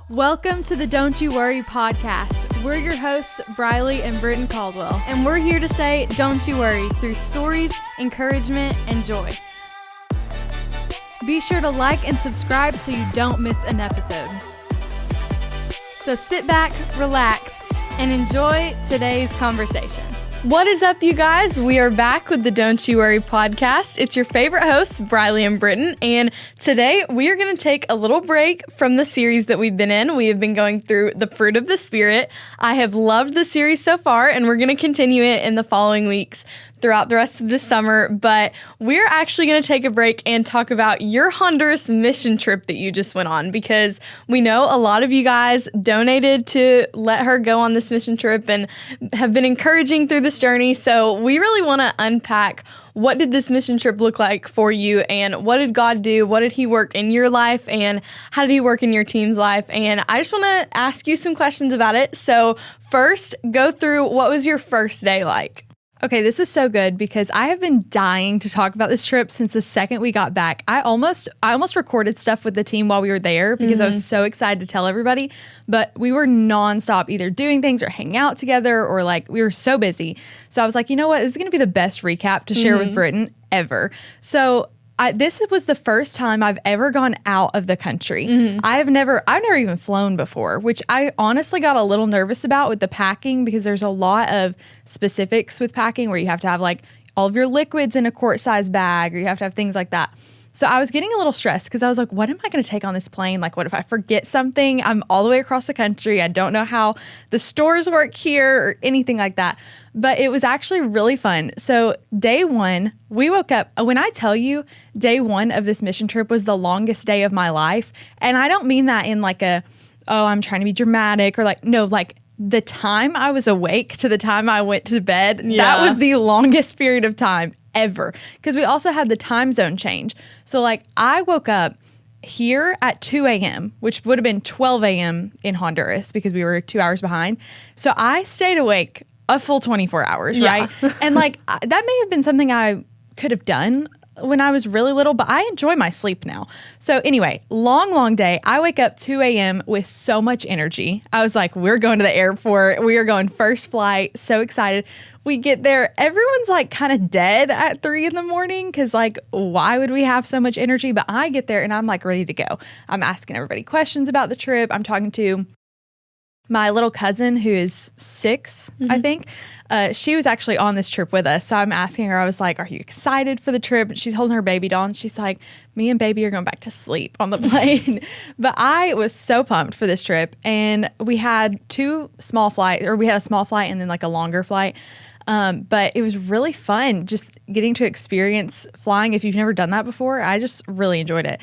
Welcome to the Don't You Worry podcast. We're your hosts, Briley and Britton Caldwell, and we're here to say, don't you worry, through stories, encouragement, and joy. Be sure to like and subscribe so you don't miss an episode. So sit back, relax, and enjoy today's conversation. What is up, you guys? We are back with the Don't You Worry podcast. It's your favorite hosts, Briley and Britton, and today we are going to take a little break from the series that we've been in. We have been going through the fruit of the Spirit. I have loved the series so far, and we're going to continue it in the following weeks throughout the rest of the summer, but we're actually going to take a break and talk about your Honduras mission trip that you just went on, because we know a lot of you guys donated to let her go on this mission trip and have been encouraging through this journey. So we really want to unpack, what did this mission trip look like for you, and what did God do? What did he work in your life, and how did he work in your team's life? And I just want to ask you some questions about it. So first, go through, what was your first day like? Okay, this is so good because I have been dying to talk about this trip since the second we got back. I almost recorded stuff with the team while we were there because I was so excited to tell everybody, but we were nonstop either doing things or hanging out together, or like we were so busy. So I was like, you know what, this is going to be the best recap to share with Britton ever. So this was the first time I've ever gone out of the country. I've never even flown before, which I honestly got a little nervous about with the packing, because there's a lot of specifics with packing where you have to have like all of your liquids in a quart-size bag, or you have to have things like that. So I was getting a little stressed because I was like, what am I going to take on this plane? Like, what if I forget something? I'm all the way across the country. I don't know how the stores work here or anything like that. But it was actually really fun. So day one, we woke up. When I tell you day one of this mission trip was the longest day of my life, and I don't mean that in like I'm trying to be dramatic, or like, no, like the time I was awake to the time I went to bed, that was the longest period of time ever, because we also had the time zone change. So like I woke up here at 2 a.m., which would have been 12 a.m. in Honduras because we were 2 hours behind. So I stayed awake a full 24 hours, right? And like that may have been something I could have done when I was really little, but I enjoy my sleep now. So anyway, long day. I wake up 2 a.m. with so much energy. I was like, we're going to the airport. We are going first flight. So excited. We get there. Everyone's like kind of dead at 3 in the morning because like, why would we have so much energy? But I get there and I'm like ready to go. I'm asking everybody questions about the trip. I'm talking to my little cousin who is 6, I think. She was actually on this trip with us. So I'm asking her, I was like, are you excited for the trip? And she's holding her baby doll. And she's like, me and baby are going back to sleep on the plane. But I was so pumped for this trip. And we had a small flight and then like a longer flight. But it was really fun just getting to experience flying. If you've never done that before, I just really enjoyed it.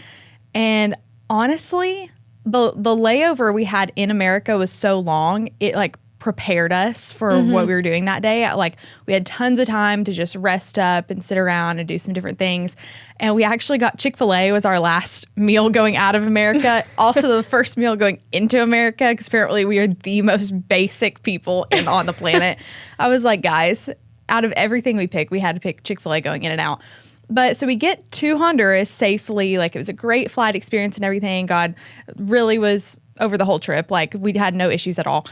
And honestly, the layover we had in America was so long, it like prepared us for what we were doing that day. Like we had tons of time to just rest up and sit around and do some different things. And we actually got Chick-fil-A was our last meal going out of America. Also the first meal going into America, because apparently we are the most basic people on the planet. I was like, guys, out of everything we picked, we had to pick Chick-fil-A going in and out. But so we get to Honduras safely. Like it was a great flight experience and everything. God really was over the whole trip. Like we had no issues at all.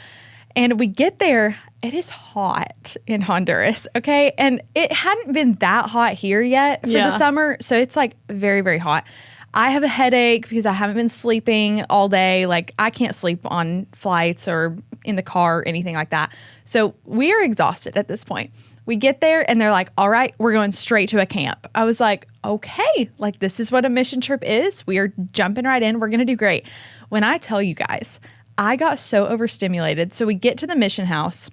And we get there, it is hot in Honduras, okay? And it hadn't been that hot here yet for the summer, so it's like very, very hot. I have a headache because I haven't been sleeping all day. Like I can't sleep on flights or in the car or anything like that. So we are exhausted at this point. We get there and they're like, all right, we're going straight to a camp. I was like, okay, like this is what a mission trip is. We are jumping right in. We're going to do great. When I tell you guys, I got so overstimulated. So we get to the mission house.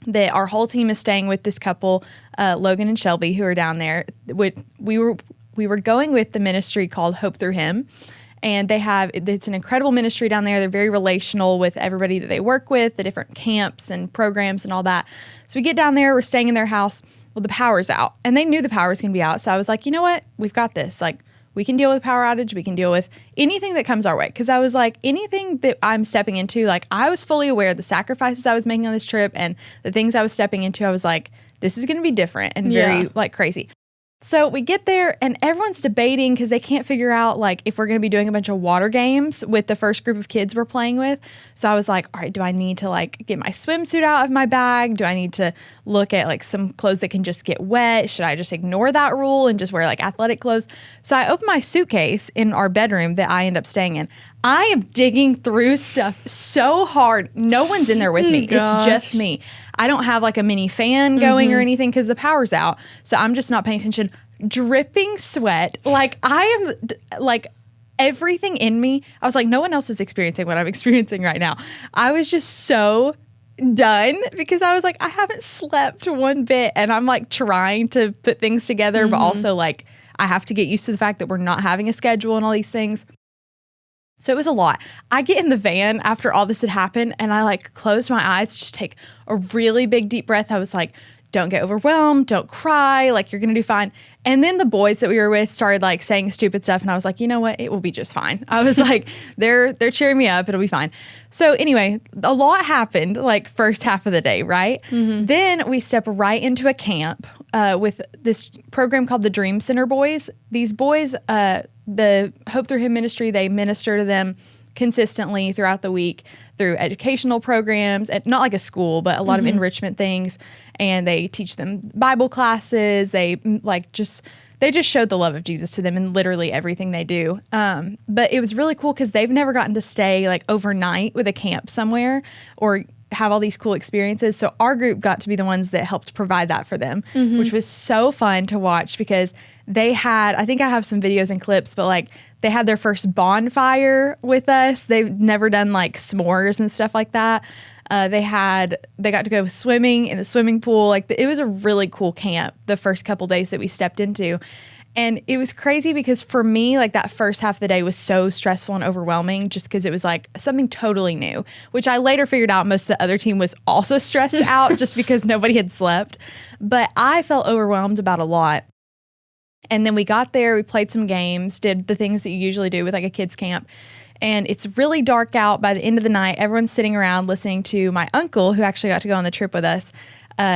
Our whole team is staying with this couple, Logan and Shelby, who are down there. We were going with the ministry called Hope Through Him. And it's an incredible ministry down there. They're very relational with everybody that they work with, the different camps and programs and all that. So we get down there, we're staying in their house. Well, the power's out. And they knew the power was going to be out. So I was like, you know what? We've got this. Like, we can deal with power outage. We can deal with anything that comes our way. Because I was like, anything that I'm stepping into, like I was fully aware of the sacrifices I was making on this trip and the things I was stepping into. I was like, this is going to be different and very like crazy. So we get there and everyone's debating because they can't figure out like if we're going to be doing a bunch of water games with the first group of kids we're playing with. So I was like, all right, do I need to like get my swimsuit out of my bag? Do I need to look at like some clothes that can just get wet? Should I just ignore that rule and just wear like athletic clothes? So I opened my suitcase in our bedroom that I end up staying in. I am digging through stuff so hard. No one's in there with me. It's just me. I don't have like a mini fan going or anything because the power's out. So I'm just not paying attention. Dripping sweat. Like I am like everything in me. I was like, no one else is experiencing what I'm experiencing right now. I was just so done because I was like, I haven't slept one bit and I'm like trying to put things together, but also like I have to get used to the fact that we're not having a schedule and all these things. So it was a lot. I get in the van after all this had happened and I like closed my eyes, just take a really big deep breath. I was like, don't get overwhelmed. Don't cry. Like you're going to do fine. And then the boys that we were with started like saying stupid stuff. And I was like, you know what? It will be just fine. I was like, they're cheering me up. It'll be fine. So anyway, a lot happened like first half of the day, right? Then we step right into a camp with this program called the Dream Center Boys. These boys, the Hope Through Him ministry, they minister to them consistently throughout the week through educational programs, and not like a school, but a lot of enrichment things. And they teach them Bible classes. They just showed the love of Jesus to them in literally everything they do. But it was really cool because they've never gotten to stay like overnight with a camp somewhere or have all these cool experiences. So our group got to be the ones that helped provide that for them, which was so fun to watch because they had, I think I have some videos and clips, but like they had their first bonfire with us. They've never done like s'mores and stuff like that. They got to go swimming in the swimming pool. Like it was a really cool camp the first couple days that we stepped into. And it was crazy because for me, like that first half of the day was so stressful and overwhelming just because it was like something totally new, which I later figured out most of the other team was also stressed out just because nobody had slept. But I felt overwhelmed about a lot. And then we got there, we played some games, did the things that you usually do with like a kids camp. And it's really dark out by the end of the night. Everyone's sitting around listening to my uncle, who actually got to go on the trip with us.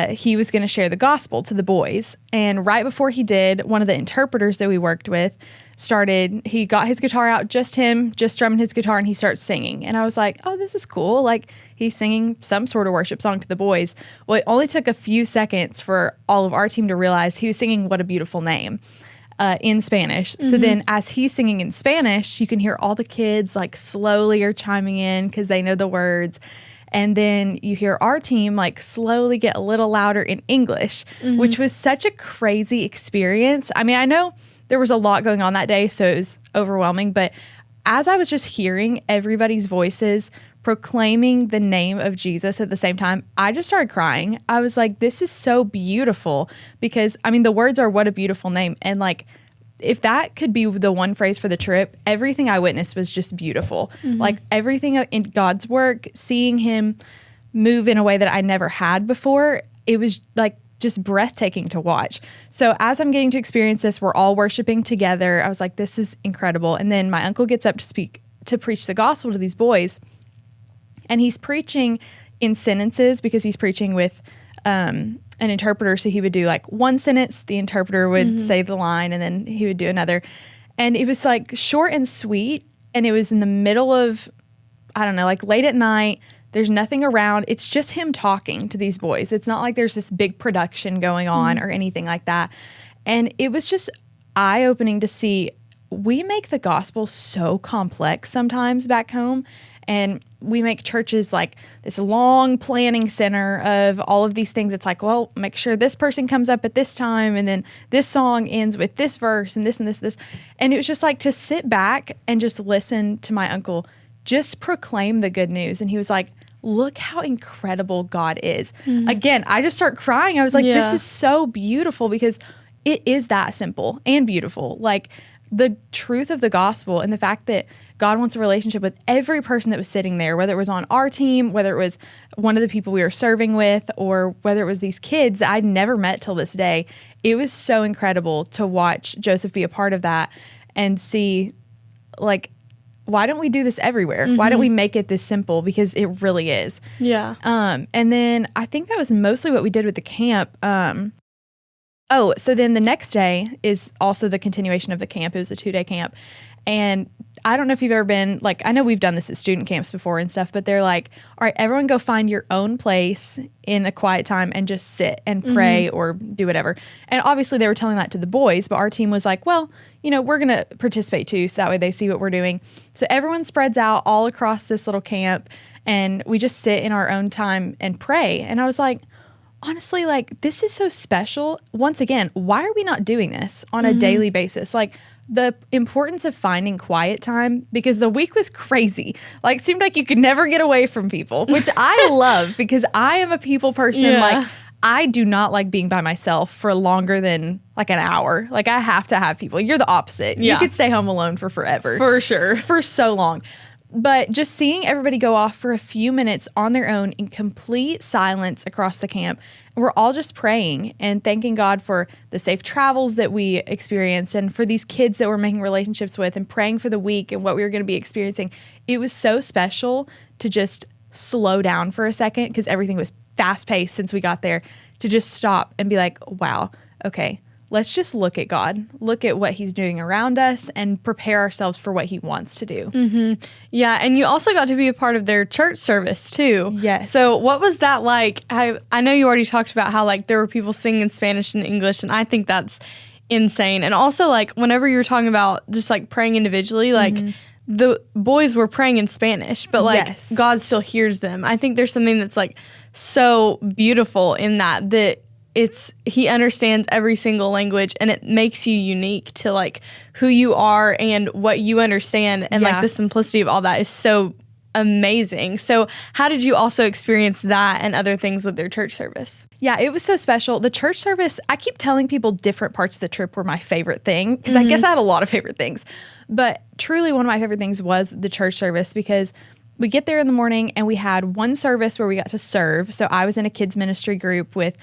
He was going to share the gospel to the boys. And right before he did, one of the interpreters that we worked with he got his guitar out, just him, just strumming his guitar, and he starts singing. And I was like, oh, this is cool. Like he's singing some sort of worship song to the boys. Well, it only took a few seconds for all of our team to realize he was singing What a Beautiful Name in Spanish. So then as he's singing in Spanish, you can hear all the kids like slowly are chiming in because they know the words. And then you hear our team like slowly get a little louder in English, which was such a crazy experience. I mean, I know there was a lot going on that day, so it was overwhelming. But as I was just hearing everybody's voices proclaiming the name of Jesus at the same time, I just started crying. I was like, this is so beautiful because, I mean, the words are what a beautiful name. And like, if that could be the one phrase for the trip, everything I witnessed was just beautiful. Like everything in God's work, seeing him move in a way that I never had before, it was like just breathtaking to watch. So as I'm getting to experience this, we're all worshiping together. I was like, this is incredible. And then my uncle gets up to preach the gospel to these boys. And he's preaching in sentences because he's preaching with an interpreter. So he would do like one sentence, the interpreter would say the line, and then he would do another. And it was like short and sweet. And it was in the middle of, I don't know, like late at night. There's nothing around. It's just him talking to these boys. It's not like there's this big production going on or anything like that. And it was just eye-opening to see we make the gospel so complex sometimes back home. And we make churches like this long planning center of all of these things. It's like, well, make sure this person comes up at this time, and then this song ends with this verse and this and this, this. And it was just like to sit back and just listen to my uncle just proclaim the good news. And he was like, look how incredible God is. Again, I just start crying. I was like, this is so beautiful because it is that simple and beautiful. Like the truth of the gospel and the fact that God wants a relationship with every person that was sitting there, whether it was on our team, whether it was one of the people we were serving with, or whether it was these kids that I'd never met till this day. It was so incredible to watch Joseph be a part of that and see, like, why don't we do this everywhere? Why don't we make it this simple? Because it really is. Yeah. And then I think that was mostly what we did with the camp. Oh, so then the next day is also the continuation of the camp. It was a 2-day camp. And I don't know if you've ever been, like, I know we've done this at student camps before and stuff, but they're like, all right, everyone go find your own place in a quiet time and just sit and pray or do whatever. And obviously they were telling that to the boys, but our team was like, well, you know, we're going to participate too, so that way they see what we're doing. So everyone spreads out all across this little camp, and we just sit in our own time and pray. And I was like, honestly, like, this is so special. Once again, why are we not doing this on a daily basis? Like, the importance of finding quiet time, because the week was crazy. Like, it seemed like you could never get away from people, which I love because I am a people person. Yeah. Like, I do not like being by myself for longer than like an hour. Like, I have to have people. You're the opposite. Yeah. You could stay home alone for forever. For sure. For so long. But just seeing everybody go off for a few minutes on their own in complete silence across the camp, we're all just praying and thanking God for the safe travels that we experienced and for these kids that we're making relationships with, and praying for the week and what we were going to be experiencing. It was so special to just slow down for a second, because everything was fast paced since we got there, to just stop and be like, wow, okay, let's just look at God, look at what he's doing around us, and prepare ourselves for what he wants to do. Yeah, and you also got to be a part of their church service too. Yes. So what was that like? I know you already talked about how like there were people singing in Spanish and English, and I think that's insane. And also, like, whenever you were talking about just like praying individually, like the boys were praying in Spanish, but like Yes. God still hears them. I think there's something that's like so beautiful in that he understands every single language, and it makes you unique to like who you are and what you understand, and like the simplicity of all that is so amazing. So how did you also experience that and other things with their church service? Yeah, it was so special. The church service, I keep telling people different parts of the trip were my favorite thing, because I guess I had a lot of favorite things. But truly one of my favorite things was the church service, because we get there in the morning and we had one service where we got to serve. So I was in a kids ministry group with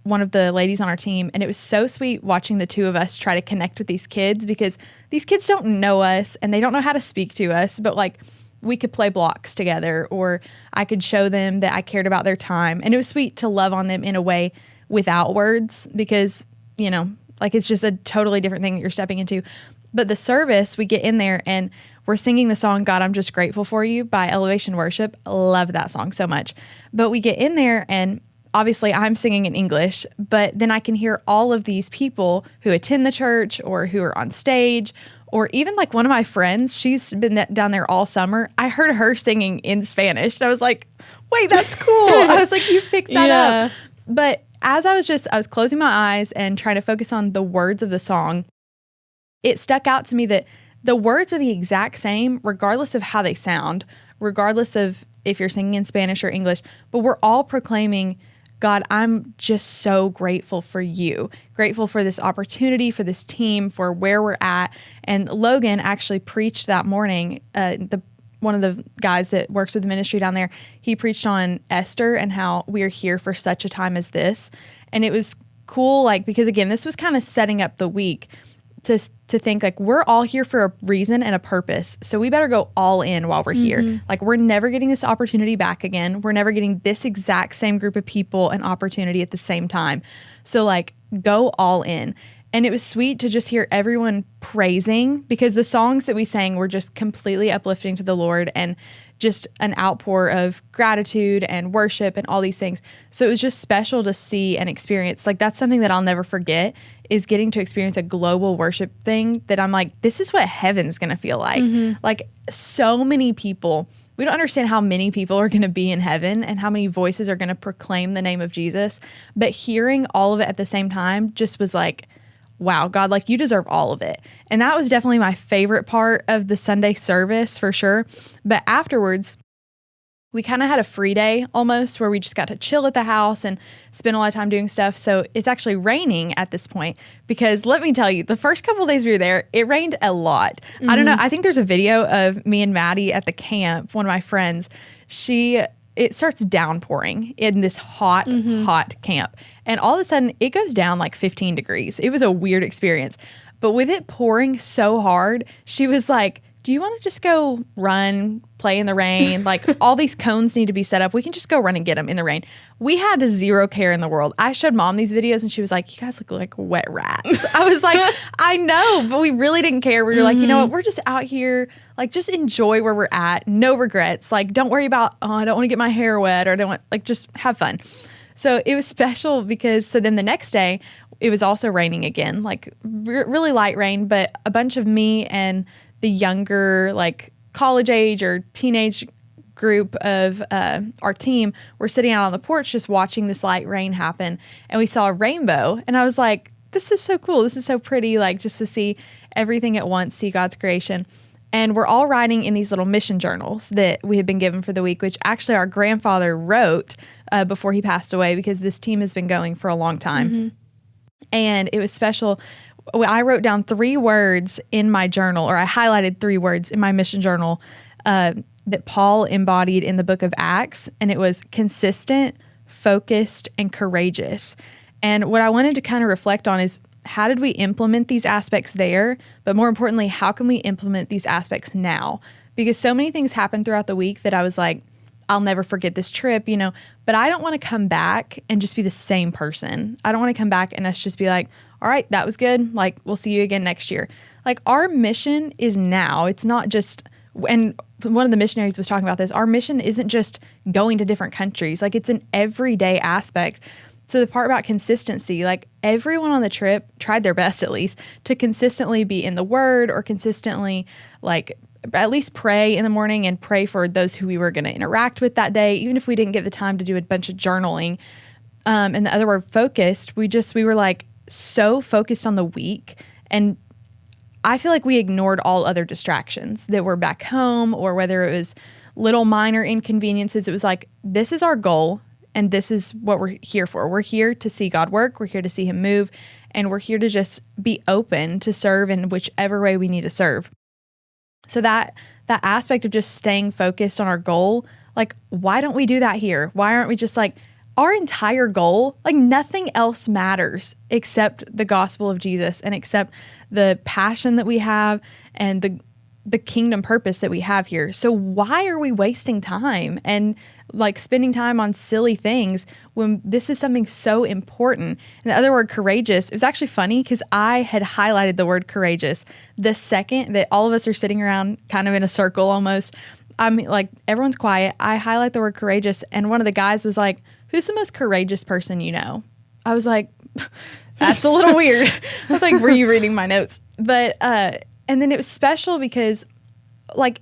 one of the ladies on our team, and it was so sweet watching the two of us try to connect with these kids, because these kids don't know us and they don't know how to speak to us, but like we could play blocks together, or I could show them that I cared about their time. And it was sweet to love on them in a way without words, because, you know, like, it's just a totally different thing that you're stepping into. But the service, we get in there and we're singing the song, God, I'm Just Grateful for You by Elevation Worship. Love that song so much. But we get in there and obviously I'm singing in English, but then I can hear all of these people who attend the church or who are on stage, or even like one of my friends, she's been down there all summer. I heard her singing in Spanish. And I was like, wait, that's cool. I was like, you picked that up. But as I was closing my eyes and trying to focus on the words of the song, it stuck out to me that the words are the exact same, regardless of how they sound, regardless of if you're singing in Spanish or English, but we're all proclaiming, God, I'm just so grateful for you, grateful for this opportunity, for this team, for where we're at. And Logan actually preached that morning, one of the guys that works with the ministry down there, he preached on Esther and how we are here for such a time as this. And it was cool, like, because again, this was kind of setting up the week to think like we're all here for a reason and a purpose. So we better go all in while we're here. Like, we're never getting this opportunity back again. We're never getting this exact same group of people and opportunity at the same time. So like, go all in. And it was sweet to just hear everyone praising, because the songs that we sang were just completely uplifting to the Lord and just an outpour of gratitude and worship and all these things. So it was just special to see and experience. Like, that's something that I'll never forget, is getting to experience a global worship thing that I'm like, this is what heaven's going to feel like. Like, so many people, we don't understand how many people are going to be in heaven and how many voices are going to proclaim the name of Jesus. But hearing all of it at the same time just was like, wow, God, like, you deserve all of it. And that was definitely my favorite part of the Sunday service for sure. But afterwards, we kind of had a free day almost, where we just got to chill at the house and spend a lot of time doing stuff. So it's actually raining at this point, because let me tell you, the first couple of days we were there, it rained a lot. I don't know. I think there's a video of me and Maddie at the camp, one of my friends. It starts downpouring in this hot camp. And all of a sudden, it goes down like 15 degrees. It was a weird experience. But with it pouring so hard, she was like, do do you want to just go run, play in the rain? Like, all these cones need to be set up. We can just go run and get them in the rain. We had zero care in the world. I showed Mom these videos and she was like, you guys look like wet rats. I was like, I know, but we really didn't care. We were like, you know what? We're just out here. Like, just enjoy where we're at. No regrets. Like, don't worry about, oh, I don't want to get my hair wet, or I don't want, like, just have fun. So it was special because, so then the next day, it was also raining again, like really light rain, but a bunch of me and the younger, like college age or teenage group of our team were sitting out on the porch just watching this light rain happen. And we saw a rainbow. And I was like, this is so cool. This is so pretty. Like, just to see everything at once, see God's creation. And we're all writing in these little mission journals that we had been given for the week, which actually our grandfather wrote before he passed away, because this team has been going for a long time. And it was special. I wrote down 3 words in my journal, or I highlighted 3 words in my mission journal that Paul embodied in the book of Acts. And it was consistent, focused, and courageous. And what I wanted to kind of reflect on is, how did we implement these aspects there? But more importantly, how can we implement these aspects now? Because so many things happened throughout the week that I was like, I'll never forget this trip, you know, but I don't want to come back and just be the same person. I don't want to come back and us just be like, all right, that was good. Like, we'll see you again next year. Like, our mission is now. It's not just, and one of the missionaries was talking about this, our mission isn't just going to different countries. Like, it's an everyday aspect. So the part about consistency, like, everyone on the trip tried their best, at least, to consistently be in the Word, or consistently, like, at least pray in the morning and pray for those who we were going to interact with that day, even if we didn't get the time to do a bunch of journaling. And the other word, focused, we were like so focused on the week. And I feel like we ignored all other distractions that were back home, or whether it was little minor inconveniences. It was like, this is our goal, and this is what we're here for. We're here to see God work. We're here to see Him move. And we're here to just be open to serve in whichever way we need to serve. So that aspect of just staying focused on our goal, like, why don't we do that here? Why aren't we just like, our entire goal, like, nothing else matters except the gospel of Jesus, and except the passion that we have and the kingdom purpose that we have here. So why are we wasting time and like spending time on silly things when this is something so important? And the other word, courageous, it was actually funny because I had highlighted the word courageous the second that all of us are sitting around kind of in a circle almost. I'm like, everyone's quiet. I highlight the word courageous, and one of the guys was like, who's the most courageous person you know? I was like, that's a little weird. I was like, were you reading my notes? But and then it was special because, like,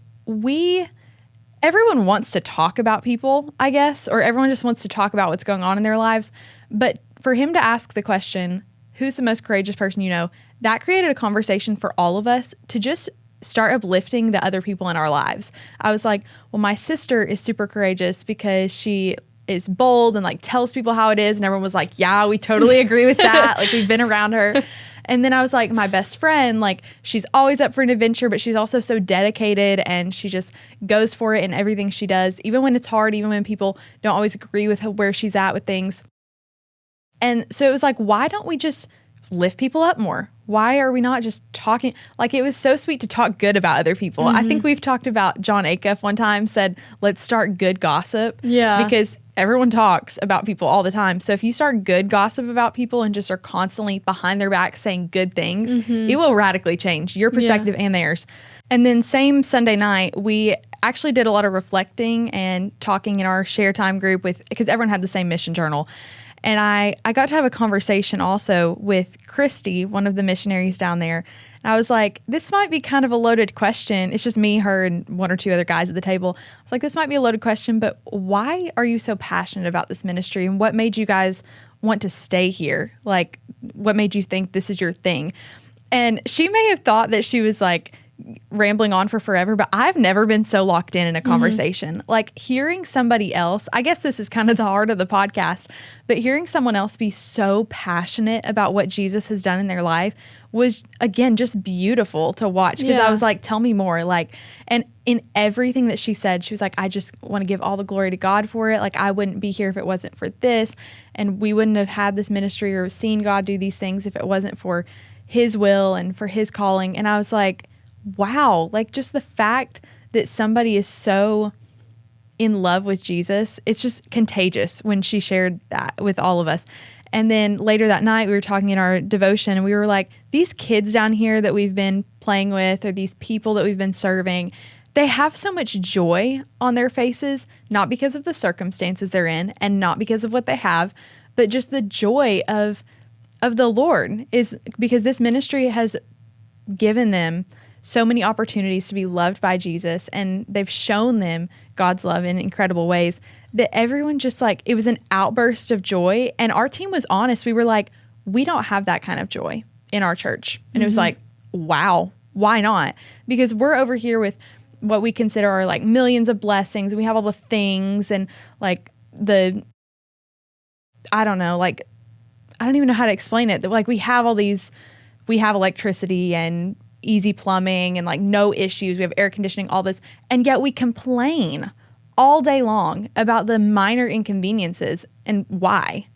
everyone wants to talk about people, I guess, or everyone just wants to talk about what's going on in their lives. But for him to ask the question, who's the most courageous person you know, that created a conversation for all of us to just start uplifting the other people in our lives. I was like, well, my sister is super courageous because she is bold and like tells people how it is. And everyone was like, yeah, we totally agree with that. Like, we've been around her. And then I was like, my best friend, like, she's always up for an adventure, but she's also so dedicated, and she just goes for it in everything she does, even when it's hard, even when people don't always agree with where she's at with things. And so it was like, why don't we just lift people up more? Why are we not just talking? Like, it was so sweet to talk good about other people. I think we've talked about John Acuff one time said, let's start good gossip. Yeah. Because everyone talks about people all the time. So if you start good gossip about people and just are constantly behind their back saying good things, it will radically change your perspective and theirs. And then same Sunday night, we actually did a lot of reflecting and talking in our share time group because everyone had the same mission journal. And I got to have a conversation also with Christy, one of the missionaries down there. And I was like, this might be kind of a loaded question. It's just me, her, and 1 or 2 other guys at the table. I was like, this might be a loaded question, but why are you so passionate about this ministry? And what made you guys want to stay here? Like, what made you think this is your thing? And she may have thought that she was like rambling on for forever, but I've never been so locked in a conversation. Like, hearing somebody else, I guess this is kind of the heart of the podcast, but hearing someone else be so passionate about what Jesus has done in their life was, again, just beautiful to watch, because I was like, tell me more. Like, and in everything that she said, she was like, I just want to give all the glory to God for it. Like, I wouldn't be here if it wasn't for this, and we wouldn't have had this ministry or seen God do these things if it wasn't for His will and for His calling. And I was like, wow, like just the fact that somebody is so in love with Jesus, it's just contagious when she shared that with all of us. And then later that night, we were talking in our devotion and we were like, these kids down here that we've been playing with, or these people that we've been serving, they have so much joy on their faces, not because of the circumstances they're in and not because of what they have, but just the joy of the Lord, is because this ministry has given them so many opportunities to be loved by Jesus, and they've shown them God's love in incredible ways, that everyone just like, it was an outburst of joy. And our team was honest. We were like, we don't have that kind of joy in our church. And it was like, wow, why not? Because we're over here with what we consider are like millions of blessings. We have all the things and like I don't know, like, I don't even know how to explain it. Like we have all these, we have electricity and easy plumbing and like no issues. We have air conditioning, all this. And yet we complain all day long about the minor inconveniences and why.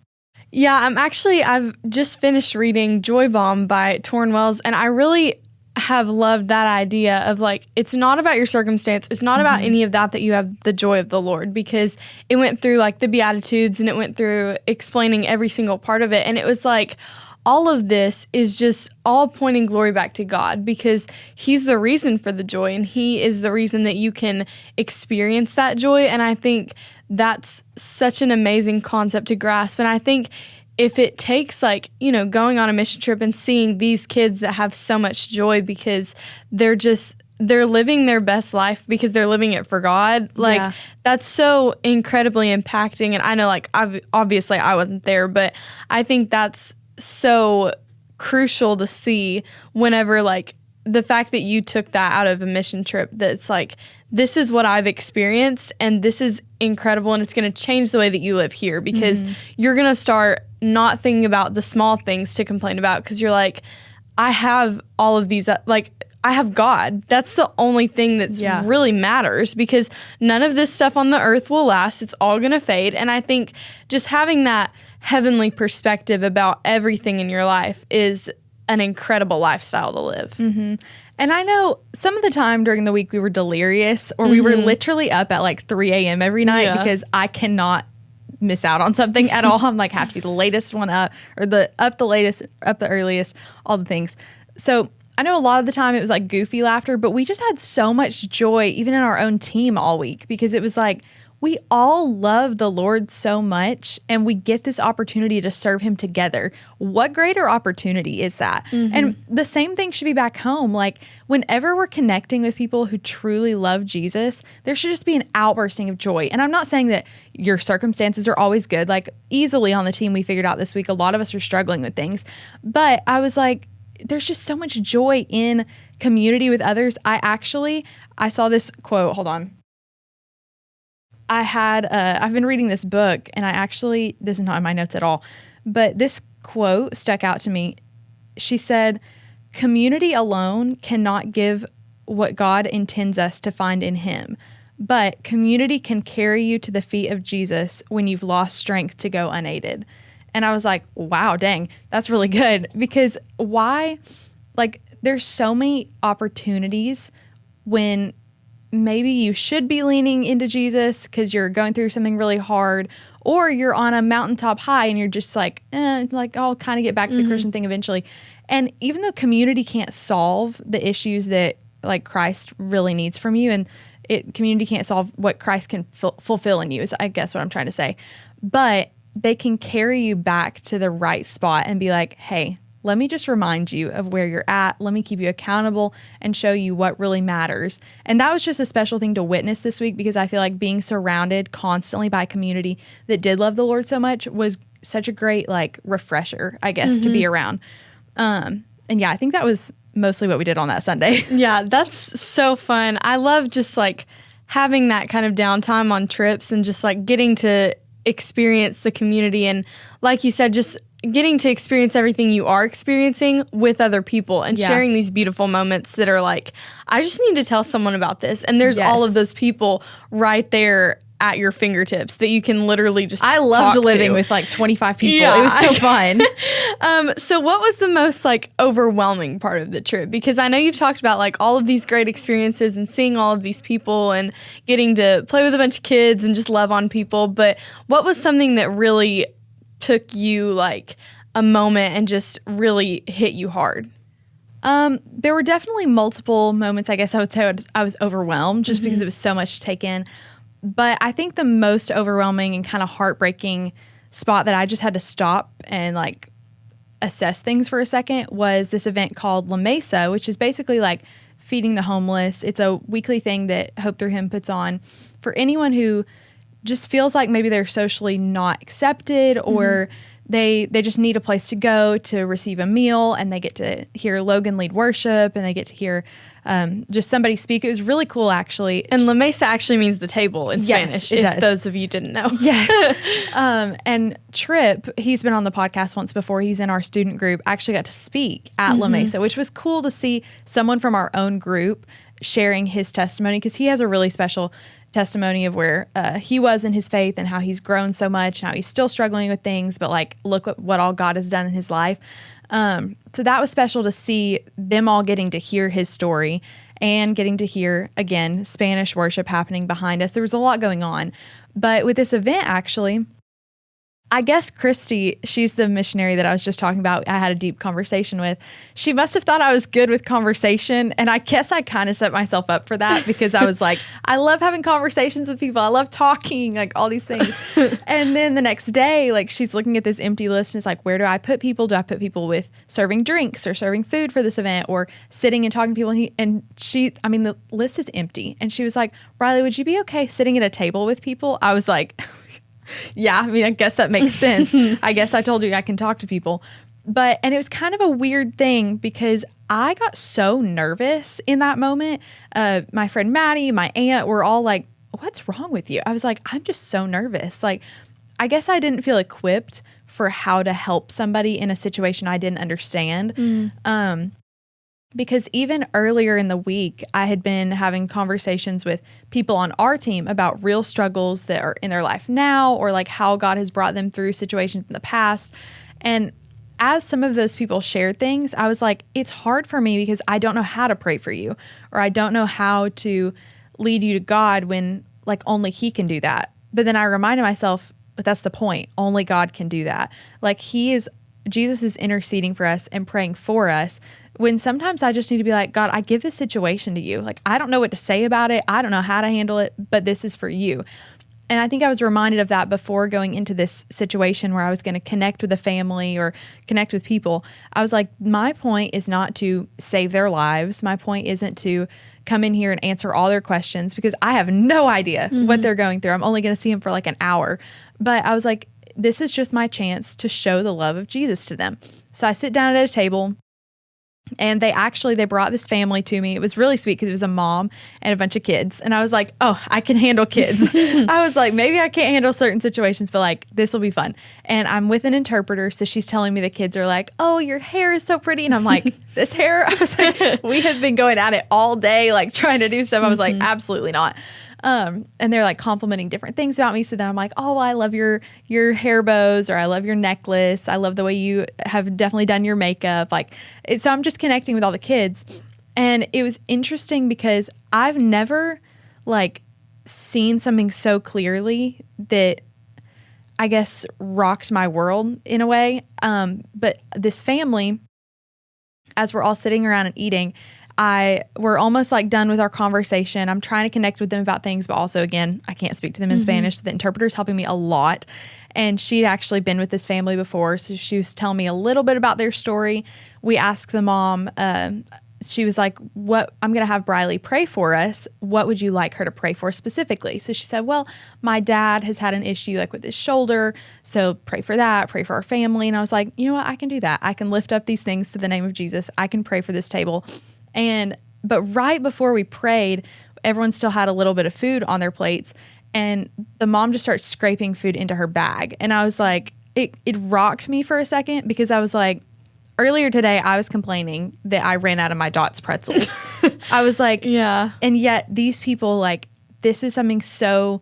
Yeah, I've just finished reading Joy Bomb by Torrin Wells, and I really have loved that idea of like, it's not about your circumstance. It's not about any of that you have the joy of the Lord, because it went through like the Beatitudes and it went through explaining every single part of it. And it was like, all of this is just all pointing glory back to God, because he's the reason for the joy and he is the reason that you can experience that joy. And I think that's such an amazing concept to grasp. And I think if it takes like, going on a mission trip and seeing these kids that have so much joy because they're living their best life because they're living it for God. Like that's so incredibly impacting. And I know like obviously I wasn't there, but I think that's so crucial to see whenever like the fact that you took that out of a mission trip, that's like, this is what I've experienced and this is incredible and it's going to change the way that you live here, because you're going to start not thinking about the small things to complain about, because you're like, I have all of these, like I have God. That's the only thing that's really matters, because none of this stuff on the earth will last. It's all going to fade. And I think just having that heavenly perspective about everything in your life is an incredible lifestyle to live. And I know some of the time during the week we were delirious, or we were literally up at like 3 a.m. every night because I cannot miss out on something at all. I'm like, have to be the latest one up, or up the earliest, all the things. So I know a lot of the time it was like goofy laughter, but we just had so much joy even in our own team all week, because it was like, we all love the Lord so much and we get this opportunity to serve him together. What greater opportunity is that? And the same thing should be back home. Like whenever we're connecting with people who truly love Jesus, there should just be an outbursting of joy. And I'm not saying that your circumstances are always good. Like easily on the team we figured out this week, a lot of us are struggling with things. But I was like, there's just so much joy in community with others. I saw this quote. Hold on. I've been reading this book, and this is not in my notes at all, but this quote stuck out to me. She said, community alone cannot give what God intends us to find in him, but community can carry you to the feet of Jesus when you've lost strength to go unaided. And I was like, wow, dang, that's really good. Because why? Like, there's so many opportunities when maybe you should be leaning into Jesus because you're going through something really hard, or you're on a mountaintop high and you're just like I'll kind of get back to the Christian thing eventually. And even though community can't solve the issues that like Christ really needs from you, and community can't solve what Christ can fulfill in you, is I guess what I'm trying to say, but they can carry you back to the right spot and be like, hey, let me just remind you of where you're at. Let me keep you accountable and show you what really matters. And that was just a special thing to witness this week, because I feel like being surrounded constantly by a community that did love the Lord so much was such a great like refresher, I guess, to be around. And yeah, I think that was mostly what we did on that Sunday. Yeah, that's so fun. I love just like having that kind of downtime on trips and just like getting to experience the community. And like you said, just getting to experience everything you are experiencing with other people and sharing these beautiful moments that are like, I just need to tell someone about this. And there's all of those people right there at your fingertips that you can literally just I loved talk living to. with like 25 people. Yeah. It was so fun. So what was the most like overwhelming part of the trip? Because I know you've talked about like all of these great experiences and seeing all of these people and getting to play with a bunch of kids and just love on people. But what was something that really took you like a moment and just really hit you hard? There were definitely multiple moments. I guess I would say I was overwhelmed just because it was so much to take in. But I think the most overwhelming and kind of heartbreaking spot that I just had to stop and like assess things for a second was this event called La Mesa, which is basically like feeding the homeless. It's a weekly thing that Hope Through Him puts on for anyone who just feels like maybe they're socially not accepted or they just need a place to go to receive a meal, and they get to hear Logan lead worship, and they get to hear just somebody speak. It was really cool, actually. And La Mesa actually means the table in Spanish, if those of you didn't know. Yes. And Tripp, he's been on the podcast once before. He's in our student group, actually got to speak at La Mesa, which was cool to see someone from our own group sharing his testimony, because he has a really special testimony of where he was in his faith and how he's grown so much and how he's still struggling with things, but like look what all God has done in his life. So that was special to see them all getting to hear his story and getting to hear, again, Spanish worship happening behind us. There was a lot going on. But with this event, actually, I guess Christy, she's the missionary that I was just talking about, I had a deep conversation with. She must have thought I was good with conversation. And I guess I kind of set myself up for that because I was like, I love having conversations with people. I love talking, like all these things. And then the next day, like she's looking at this empty list and it's like, where do I put people? Do I put people with serving drinks or serving food for this event or sitting and talking to people? And the list is empty. And she was like, Briley, would you be okay sitting at a table with people? I was like... Yeah, I mean, I guess that makes sense. I guess I told you I can talk to people. And it was kind of a weird thing because I got so nervous in that moment. My friend Maddie, my aunt were all like, what's wrong with you? I was like, I'm just so nervous. Like, I guess I didn't feel equipped for how to help somebody in a situation I didn't understand. Because even earlier in the week, I had been having conversations with people on our team about real struggles that are in their life now or like how God has brought them through situations in the past. And as some of those people shared things, I was like, it's hard for me because I don't know how to pray for you or I don't know how to lead you to God when like only He can do that. But then I reminded myself, but that's the point. Only God can do that. Like Jesus is interceding for us and praying for us when sometimes I just need to be like, God, I give this situation to you. Like, I don't know what to say about it. I don't know how to handle it, but this is for you. And I think I was reminded of that before going into this situation where I was going to connect with a family or connect with people. I was like, my point is not to save their lives. My point isn't to come in here and answer all their questions because I have no idea what they're going through. I'm only going to see them for like an hour. But I was like, this is just my chance to show the love of Jesus to them. So I sit down at a table. And they brought this family to me. It was really sweet because it was a mom and a bunch of kids. And I was like, oh, I can handle kids. I was like, maybe I can't handle certain situations, but like, this will be fun. And I'm with an interpreter. So she's telling me the kids are like, oh, your hair is so pretty. And I'm like, this hair? I was like, we have been going at it all day, like trying to do stuff. I was like, absolutely not. And they're like complimenting different things about me. So then I'm like, oh, well, I love your hair bows, or I love your necklace. I love the way you have definitely done your makeup. So I'm just connecting with all the kids. And it was interesting because I've never like seen something so clearly that I guess rocked my world in a way. But this family, as we're all sitting around and eating, we're almost like done with our conversation. I'm trying to connect with them about things, but also, again, I can't speak to them in Spanish. So the interpreter's helping me a lot. And she'd actually been with this family before. So she was telling me a little bit about their story. We asked the mom, she was like, I'm going to have Briley pray for us. What would you like her to pray for specifically? So she said, well, my dad has had an issue like with his shoulder. So pray for that, pray for our family. And I was like, you know what? I can do that. I can lift up these things to the name of Jesus. I can pray for this table. But right before we prayed, everyone still had a little bit of food on their plates, and the mom just starts scraping food into her bag. And I was like, it rocked me for a second because I was like, earlier today I was complaining that I ran out of my Dots pretzels. I was like, yeah. And yet these people, like, this is something so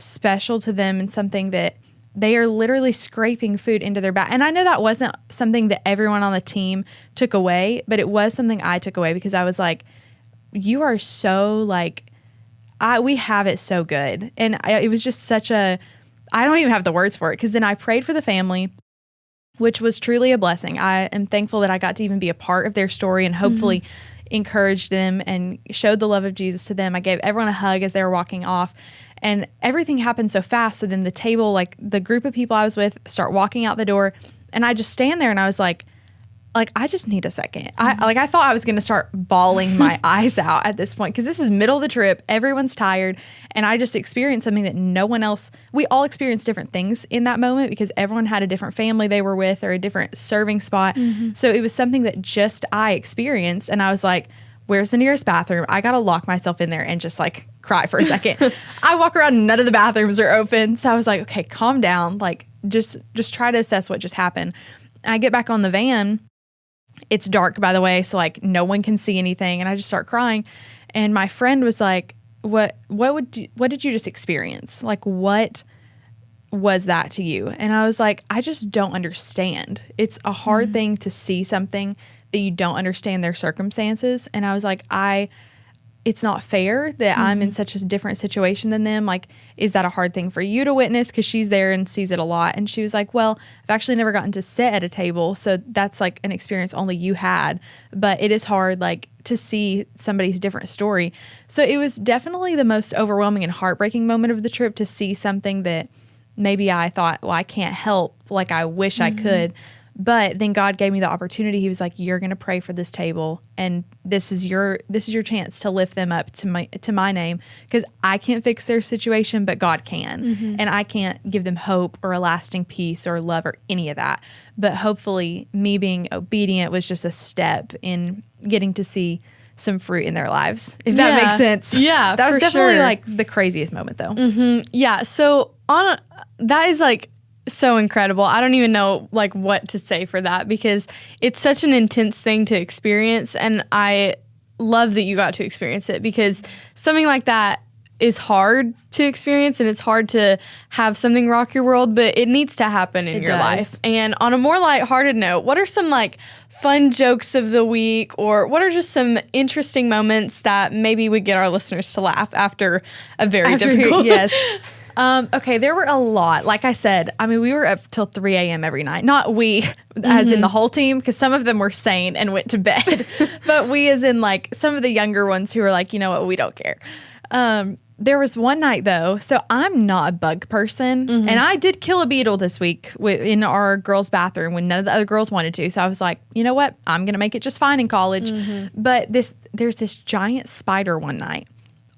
special to them and something that they are literally scraping food into their bag. And I know that wasn't something that everyone on the team took away, but it was something I took away because I was like, you are so like, we have it so good. And it was just such a, I don't even have the words for it, because then I prayed for the family, which was truly a blessing. I am thankful that I got to even be a part of their story and hopefully encouraged them and showed the love of Jesus to them. I gave everyone a hug as they were walking off. And everything happened so fast. So then the table, like the group of people I was with, start walking out the door. And I just stand there and I was like, I just need a second. I thought I was going to start bawling my eyes out at this point, because this is middle of the trip. Everyone's tired. And I just experienced something that no one else, we all experienced different things in that moment because everyone had a different family they were with or a different serving spot. So it was something that just I experienced. And I was like, where's the nearest bathroom? I got to lock myself in there and just like cry for a second. I walk around and none of the bathrooms are open. So I was like, okay, calm down. Like just try to assess what just happened. And I get back on the van. It's dark, by the way. So like no one can see anything. And I just start crying. And my friend was like, what did you just experience? Like, what was that to you? And I was like, I just don't understand. It's a hard thing to see something that you don't understand their circumstances. And I was like, it's not fair that I'm in such a different situation than them. Like, is that a hard thing for you to witness? Because she's there and sees it a lot. And she was like, well, I've actually never gotten to sit at a table. So that's like an experience only you had. But it is hard, like, to see somebody's different story. So it was definitely the most overwhelming and heartbreaking moment of the trip to see something that maybe I thought, well, I can't help. Like, I wish I could. But then God gave me the opportunity. He was like, you're going to pray for this table, and this is your chance to lift them up to my name, because I can't fix their situation, but God can. And I can't give them hope or a lasting peace or love or any of that. But hopefully me being obedient was just a step in getting to see some fruit in their lives, if that makes sense. Yeah, that was for definitely sure. like the craziest moment though. Yeah. So that is like so incredible. I don't even know like what to say for that, because it's such an intense thing to experience. And I love that you got to experience it, because something like that is hard to experience, and it's hard to have something rock your world, but it needs to happen in your life. And on a more lighthearted note, what are some like fun jokes of the week, or what are just some interesting moments that maybe would get our listeners to laugh after a very difficult? Yes. Okay, there were a lot. Like I said, I mean, we were up till 3 a.m. every night. Not we, as in the whole team, because some of them were sane and went to bed. But we, as in like some of the younger ones who were like, you know what, we don't care. There was one night though, so I'm not a bug person, and I did kill a beetle this week in our girls' bathroom when none of the other girls wanted to. So I was like, you know what, I'm gonna make it just fine in college. But there's this giant spider one night.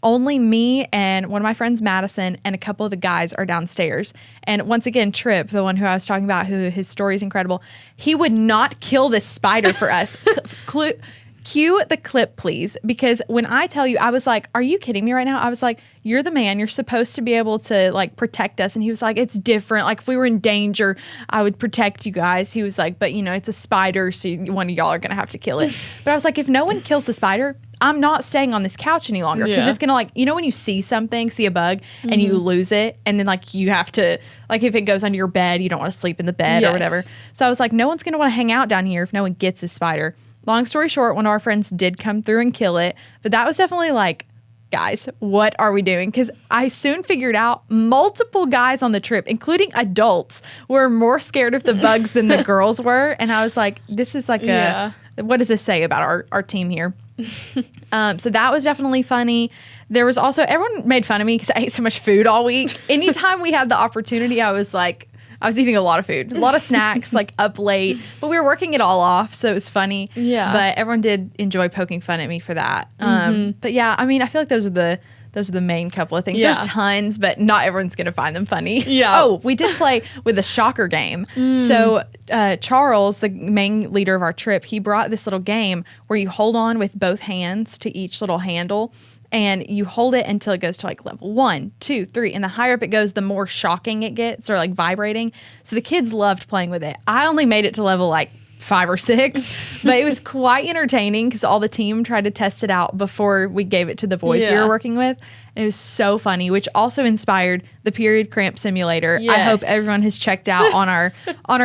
Only me and one of my friends, Madison, and a couple of the guys are downstairs. And once again, Tripp, the one who I was talking about, who his story is incredible, he would not kill this spider for us. Cue the clip, please, because when I tell you, I was like, are you kidding me right now? I was like, you're the man. You're supposed to be able to like protect us. And he was like, it's different. Like if we were in danger, I would protect you guys. He was like, but you know, it's a spider, so one of y'all are going to have to kill it. But I was like, if no one kills the spider, I'm not staying on this couch any longer, because it's going to, like, you know, when you see a bug and you lose it, and then like you have to, like, if it goes under your bed, you don't want to sleep in the bed or whatever. So I was like, no one's going to want to hang out down here if no one gets this spider. Long story short, one of our friends did come through and kill it, but that was definitely like, guys, what are we doing? Because I soon figured out multiple guys on the trip, including adults, were more scared of the bugs than the girls were. And I was like, this is like what does this say about our team here? So that was definitely funny. There was also, everyone made fun of me because I ate so much food all week. Anytime we had the opportunity, I was eating a lot of food, a lot of snacks, like up late, but we were working it all off. So it was funny. Yeah. But everyone did enjoy poking fun at me for that. But yeah, I mean, I feel like those are the main couple of things. Yeah. There's tons, but not everyone's going to find them funny. Yeah. Oh, we did play with a shocker game. So Charles, the main leader of our trip, he brought this little game where you hold on with both hands to each little handle, and you hold it until it goes to like level 1, 2, 3. And the higher up it goes, the more shocking it gets, or like vibrating. So the kids loved playing with it. I only made it to level like 5 or 6, but it was quite entertaining because all the team tried to test it out before we gave it to the boys we were working with. And it was so funny, which also inspired the period cramp simulator. Yes. I hope everyone has checked out on our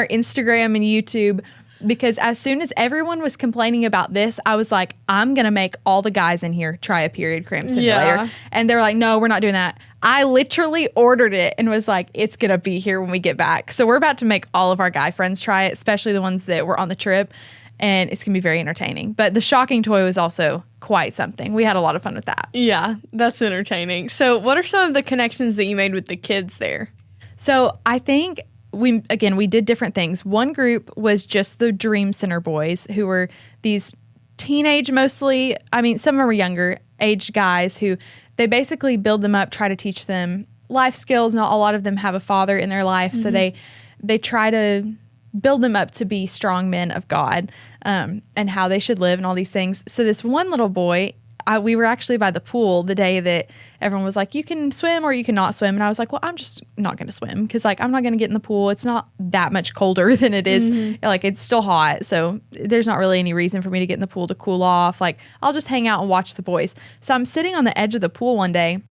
Instagram and YouTube, because as soon as everyone was complaining about this, I was like, I'm going to make all the guys in here try a period cramp simulator. Yeah. And they were like, no, we're not doing that. I literally ordered it and was like, it's going to be here when we get back. So we're about to make all of our guy friends try it, especially the ones that were on the trip. And it's going to be very entertaining. But the shocking toy was also quite something. We had a lot of fun with that. Yeah, that's entertaining. So what are some of the connections that you made with the kids there? So I think we did different things. One group was just the Dream Center boys, who were these teenage, mostly, I mean, some of them were younger aged guys who they basically build them up, try to teach them life skills. Not a lot of them have a father in their life. So they try to build them up to be strong men of God, and how they should live and all these things. So this one little boy, we were actually by the pool the day that everyone was like, you can swim or you cannot swim. And I was like, well, I'm just not going to swim, because like I'm not going to get in the pool. It's not that much colder than it is. Like it's still hot. So there's not really any reason for me to get in the pool to cool off. Like I'll just hang out and watch the boys. So I'm sitting on the edge of the pool one day,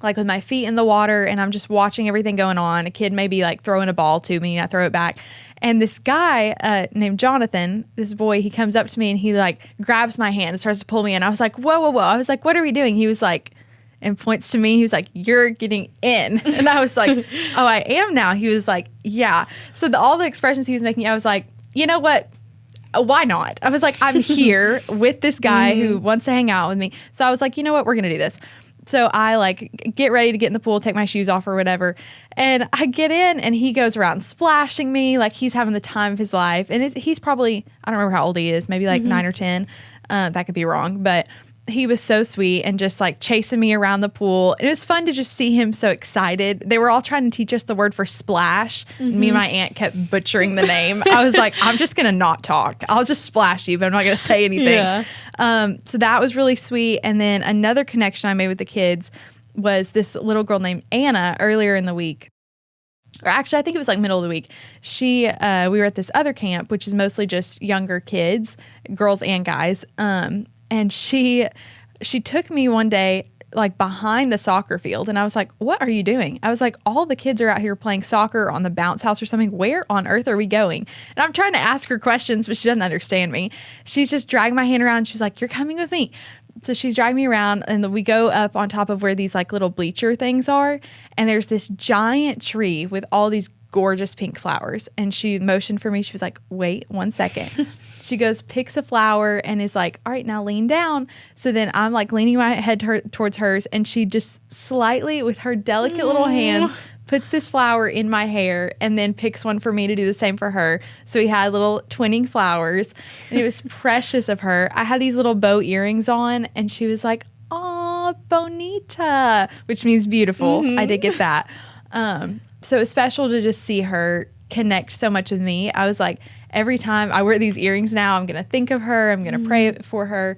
like with my feet in the water, and I'm just watching everything going on. A kid may be like throwing a ball to me, and I throw it back. And this guy named Jonathan, this boy, he comes up to me and he like grabs my hand and starts to pull me in. I was like, whoa, whoa, whoa. I was like, what are we doing? He was like, and points to me. He was like, you're getting in. And I was like, oh, I am now. He was like, yeah. So all the expressions he was making, I was like, you know what? Why not? I was like, I'm here with this guy who wants to hang out with me. So I was like, you know what? We're going to do this. So I like get ready to get in the pool, take my shoes off or whatever. And I get in and he goes around splashing me like he's having the time of his life. And he's probably, I don't remember how old he is, maybe like 9 or 10. That could be wrong. But he was so sweet and just like chasing me around the pool. It was fun to just see him so excited. They were all trying to teach us the word for splash. Me and my aunt kept butchering the name. I was like, I'm just going to not talk. I'll just splash you, but I'm not going to say anything. Yeah. So that was really sweet. And then another connection I made with the kids was this little girl named Anna earlier in the week. Or actually, I think it was like middle of the week. We were at this other camp, which is mostly just younger kids, girls and guys. And she took me one day like behind the soccer field, and I was like, what are you doing? I was like, all the kids are out here playing soccer on the bounce house or something. Where on earth are we going? And I'm trying to ask her questions, but she doesn't understand me. She's just dragging my hand around. She's like, you're coming with me. So she's dragging me around, and we go up on top of where these like little bleacher things are. And there's this giant tree with all these gorgeous pink flowers. And she motioned for me. She was like, wait 1 second. She goes, picks a flower and is like, all right, now lean down. So then I'm like leaning my head towards hers, and she just slightly with her delicate little hands puts this flower in my hair and then picks one for me to do the same for her. So we had little twinning flowers, and it was precious of her. I had these little bow earrings on, and she was like, "Aw, bonita," which means beautiful. I did get that. So it was special to just see her connect so much with me. I was like, every time I wear these earrings now, I'm going to think of her. I'm going to pray for her.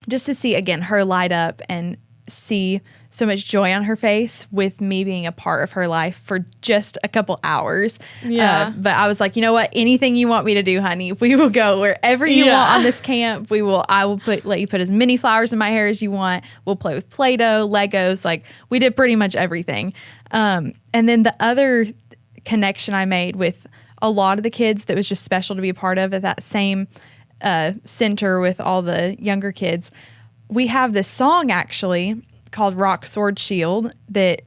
Just to see, again, her light up and see so much joy on her face with me being a part of her life for just a couple hours. Yeah. But I was like, you know what? Anything you want me to do, honey, we will go wherever you want on this camp. I will let you put as many flowers in my hair as you want. We'll play with Play-Doh, Legos. Like we did pretty much everything. And then the other connection I made with a lot of the kids that was just special to be a part of at that same center with all the younger kids. We have this song actually called Rock, Sword, Shield that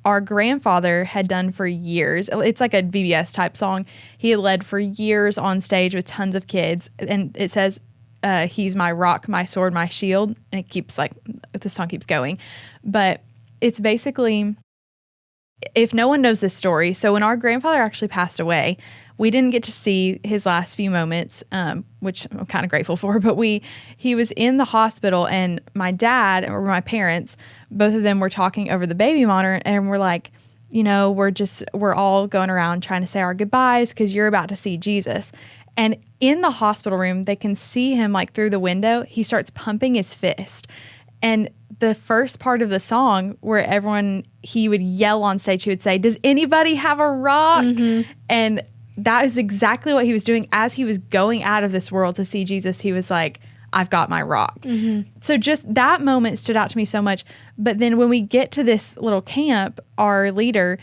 our grandfather had done for years. It's like a VBS type song. He had led for years on stage with tons of kids. And it says, he's my rock, my sword, my shield. And it keeps like, the song keeps going. But it's basically, if no one knows this story, so when our grandfather actually passed away, we didn't get to see his last few moments, which I'm kind of grateful for, but he was in the hospital, and my dad or my parents, both of them were talking over the baby monitor, and we're like, you know, we're all going around trying to say our goodbyes because you're about to see Jesus. And in the hospital room, they can see him like through the window. He starts pumping his fist. And the first part of the song where he would yell on stage, he would say, does anybody have a rock? And that is exactly what he was doing as he was going out of this world to see Jesus. He was like, I've got my rock. So just that moment stood out to me so much. But then when we get to this little camp, our leader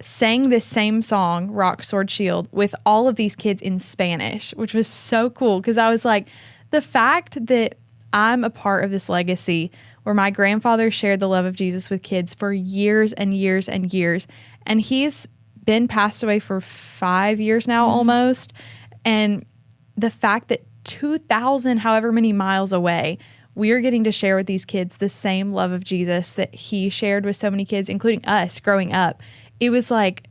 sang this same song, Rock, Sword, Shield, with all of these kids in Spanish, which was so cool because I was like, the fact that I'm a part of this legacy where my grandfather shared the love of Jesus with kids for years and years and years, and he's been passed away for 5 years now almost, and the fact that 2,000 however many miles away, we are getting to share with these kids the same love of Jesus that he shared with so many kids, including us growing up. It was like,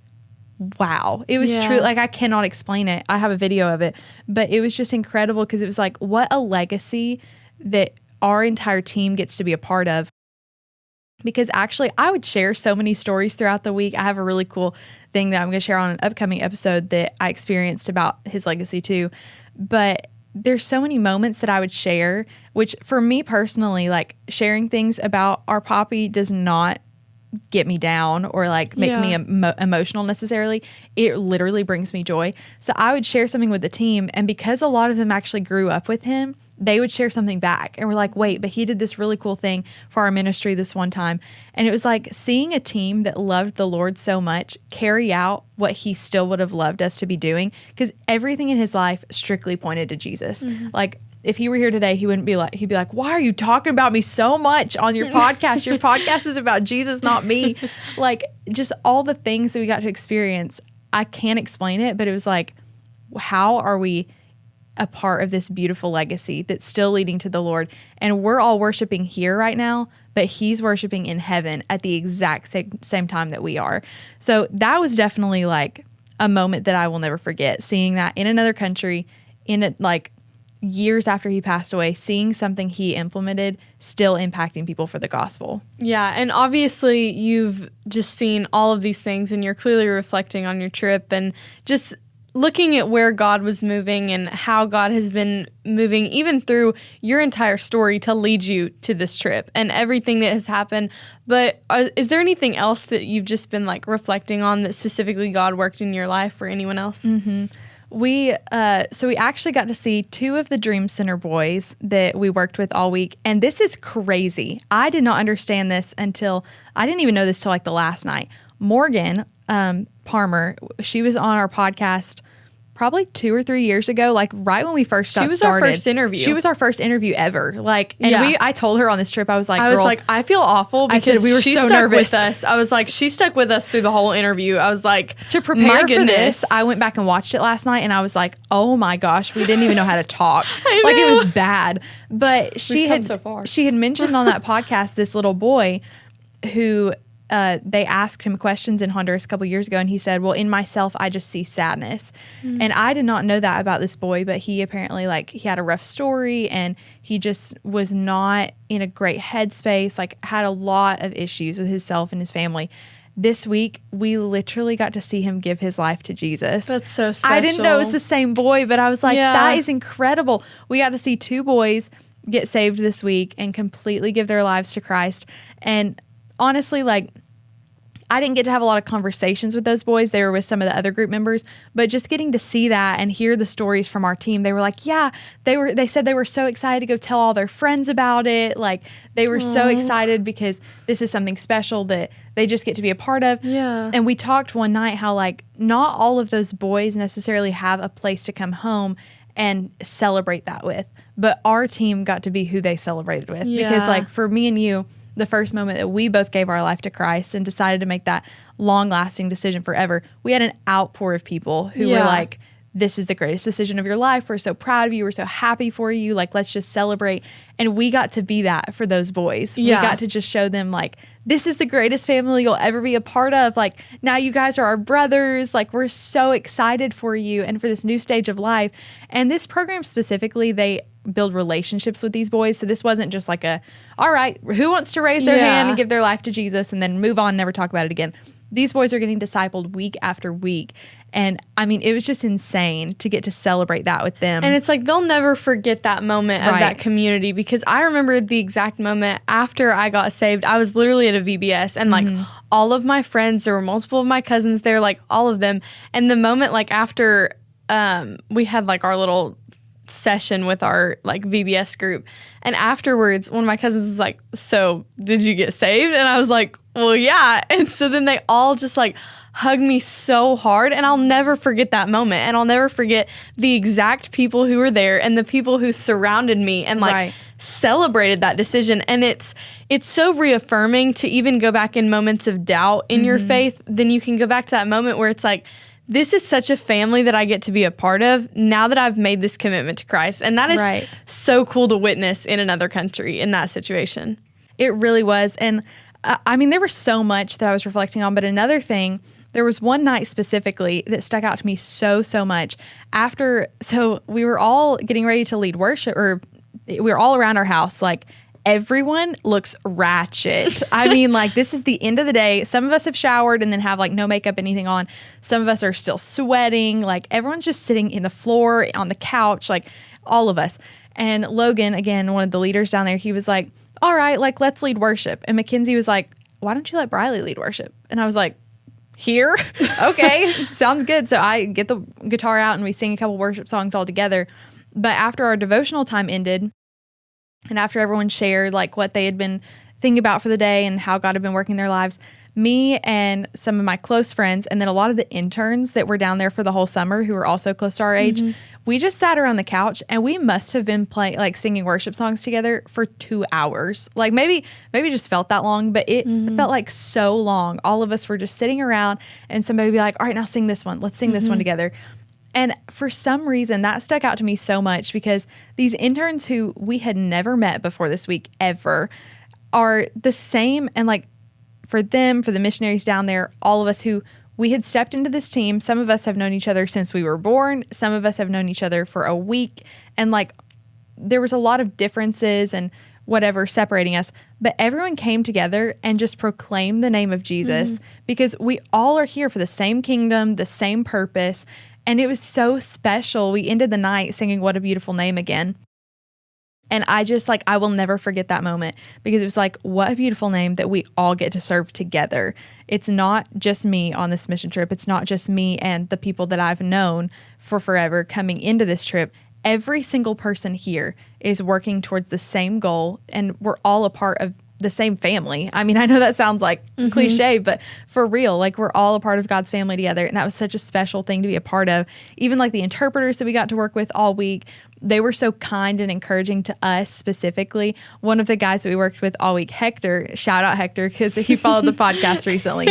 wow. It was true. Like, I cannot explain it. I have a video of it, but it was just incredible because it was like, what a legacy that our entire team gets to be a part of. Because actually, I would share so many stories throughout the week. I have a really cool thing that I'm going to share on an upcoming episode that I experienced about his legacy too. But there's so many moments that I would share, which for me personally, like sharing things about our Poppy does not get me down or like make me emotional necessarily. It literally brings me joy. So I would share something with the team, and because a lot of them actually grew up with him, they would share something back and we're like, wait, but he did this really cool thing for our ministry this one time. And it was like seeing a team that loved the Lord so much carry out what he still would have loved us to be doing, because everything in his life strictly pointed to Jesus. Like, if he were here today, he wouldn't be like, he'd be like, why are you talking about me so much on your podcast? Your podcast is about Jesus, not me. Like, just all the things that we got to experience. I can't explain it, but it was like, how are we a part of this beautiful legacy that's still leading to the Lord? And we're all worshiping here right now, but he's worshiping in heaven at the exact same time that we are. So that was definitely like a moment that I will never forget, seeing that in another country, in it, like years after he passed away, seeing something he implemented still impacting people for the gospel. Yeah, and obviously you've just seen all of these things and you're clearly reflecting on your trip and just looking at where God was moving and how God has been moving even through your entire story to lead you to this trip and everything that has happened. But is there anything else that you've just been like reflecting on that specifically God worked in your life or anyone else? We actually got to see 2 of the Dream Center boys that we worked with all week. And this is crazy. I did not understand this until, I didn't even know this till like the last night. Morgan Palmer, she was on our podcast probably 2 or 3 years ago, like right when we first got started. She was our first interview. She was our first interview ever. Like, and I told her on this trip, I was like, I feel awful because I said, we were she so stuck nervous with us. I was like, she stuck with us through the whole interview. I was like, to prepare for this, I went back and watched it last night and I was like, oh my gosh, we didn't even know how to talk. Like, it was bad. But she had mentioned on that podcast this little boy who they asked him questions in Honduras a couple years ago, and he said, well, in myself, I just see sadness. And I did not know that about this boy, but he apparently, like, he had a rough story, and he just was not in a great headspace, like, had a lot of issues with himself and his family. This week, we literally got to see him give his life to Jesus. That's so special. I didn't know it was the same boy, but I was like, that is incredible. We got to see 2 boys get saved this week and completely give their lives to Christ. And honestly, like, I didn't get to have a lot of conversations with those boys. They were with some of the other group members, but just getting to see that and hear the stories from our team, they were like, they said they were so excited to go tell all their friends about it. Like, they were so excited because this is something special that they just get to be a part of. Yeah. And we talked one night how, like, not all of those boys necessarily have a place to come home and celebrate that with, but our team got to be who they celebrated with. Because, like, for me and you, the first moment that we both gave our life to Christ and decided to make that long-lasting decision forever, we had an outpour of people who were like, this is the greatest decision of your life. We're so proud of you. We're so happy for you. Like, let's just celebrate. And we got to be that for those boys. We got to just show them, like, this is the greatest family you'll ever be a part of. Like, now you guys are our brothers. Like, we're so excited for you and for this new stage of life. And this program specifically, they build relationships with these boys. So this wasn't just like all right, who wants to raise their hand and give their life to Jesus and then move on, never talk about it again. These boys are getting discipled week after week. And I mean, it was just insane to get to celebrate that with them. And it's like, they'll never forget that moment of that community, because I remember the exact moment after I got saved. I was literally at a VBS and like all of my friends, there were multiple of my cousins there, like all of them. And the moment, like, after we had like our little session with our like VBS group. And afterwards, one of my cousins was like, "So did you get saved?" And I was like, "Well, yeah." And so then they all just like hugged me so hard, and I'll never forget that moment. And I'll never forget the exact people who were there and the people who surrounded me and like celebrated that decision. And it's so reaffirming to even go back in moments of doubt in your faith. Then you can go back to that moment where it's like, this is such a family that I get to be a part of now that I've made this commitment to Christ. And that is so cool to witness in another country in that situation. It really was. And I mean, there was so much that I was reflecting on, but another thing, there was one night specifically that stuck out to me so much. So we were all getting ready to lead worship, or we were all around our house, like everyone looks ratchet. I mean, like this is the end of the day. Some of us have showered and then have like no makeup, anything on. Some of us are still sweating. Like everyone's just sitting in the floor, on the couch, like all of us. And Logan, again, one of the leaders down there, he was like, "All right, like let's lead worship." And Mackenzie was like, "Why don't you let Briley lead worship?" And I was like, "Here? Okay, sounds good." So I get the guitar out and we sing a couple worship songs all together. But after our devotional time ended, and after everyone shared like what they had been thinking about for the day and how God had been working their lives, me and some of my close friends, and then a lot of the interns that were down there for the whole summer who were also close to our age, we just sat around the couch and we must have been playing, like singing worship songs together for 2 hours. Like maybe just felt that long, but it felt like so long. All of us were just sitting around and somebody would be like, "All right, now sing this one. Let's sing this one together." And for some reason that stuck out to me so much, because these interns who we had never met before this week ever are the same. And like for them, for the missionaries down there, all of us who we had stepped into this team, some of us have known each other since we were born. Some of us have known each other for a week. And like there was a lot of differences and whatever separating us, but everyone came together and just proclaimed the name of Jesus because we all are here for the same kingdom, the same purpose. And it was so special. We ended the night singing "What a Beautiful Name" again. And I just like, I will never forget that moment, because it was like, what a beautiful name that we all get to serve together. It's not just me on this mission trip. It's not just me and the people that I've known for forever coming into this trip. Every single person here is working towards the same goal, and we're all a part of the same family. I mean, I know that sounds like cliche, but for real, like we're all a part of God's family together. And that was such a special thing to be a part of. Even like the interpreters that we got to work with all week, they were so kind and encouraging to us specifically. One of the guys that we worked with all week, Hector, shout out Hector, because he followed the podcast recently.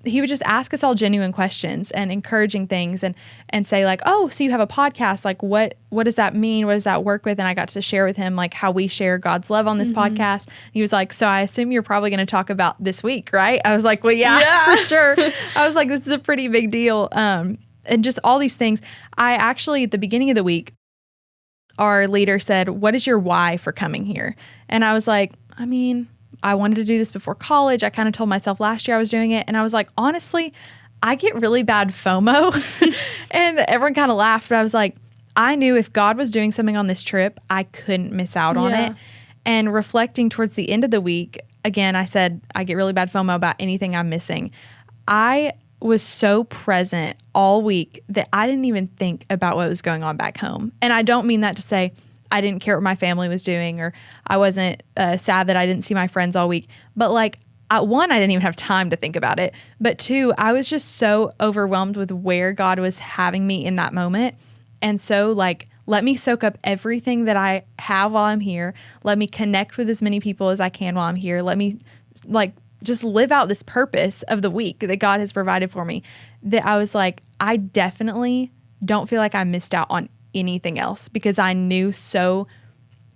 He would just ask us all genuine questions and encouraging things and say like, "Oh, so you have a podcast. Like what does that mean? What does that work with?" And I got to share with him like how we share God's love on this podcast. He was like, "So I assume you're probably going to talk about this week, right?" I was like, "Well, yeah, for sure." I was like, "This is a pretty big deal." And just all these things. I actually, at the beginning of the week, our leader said, "What is your why for coming here?" And I was like, I mean, I wanted to do this before college. I kind of told myself last year I was doing it. And I was like, honestly, I get really bad FOMO. And everyone kind of laughed. But I was like, I knew if God was doing something on this trip, I couldn't miss out on it. And reflecting towards the end of the week, again, I said, I get really bad FOMO about anything I'm missing. I was so present all week that I didn't even think about what was going on back home. And I don't mean that to say I didn't care what my family was doing, or I wasn't sad that I didn't see my friends all week. But like, one, I didn't even have time to think about it. But two, I was just so overwhelmed with where God was having me in that moment. And so like, let me soak up everything that I have while I'm here. Let me connect with as many people as I can while I'm here. Let me like just live out this purpose of the week that God has provided for me, that I was like, I definitely don't feel like I missed out on anything else, because I knew so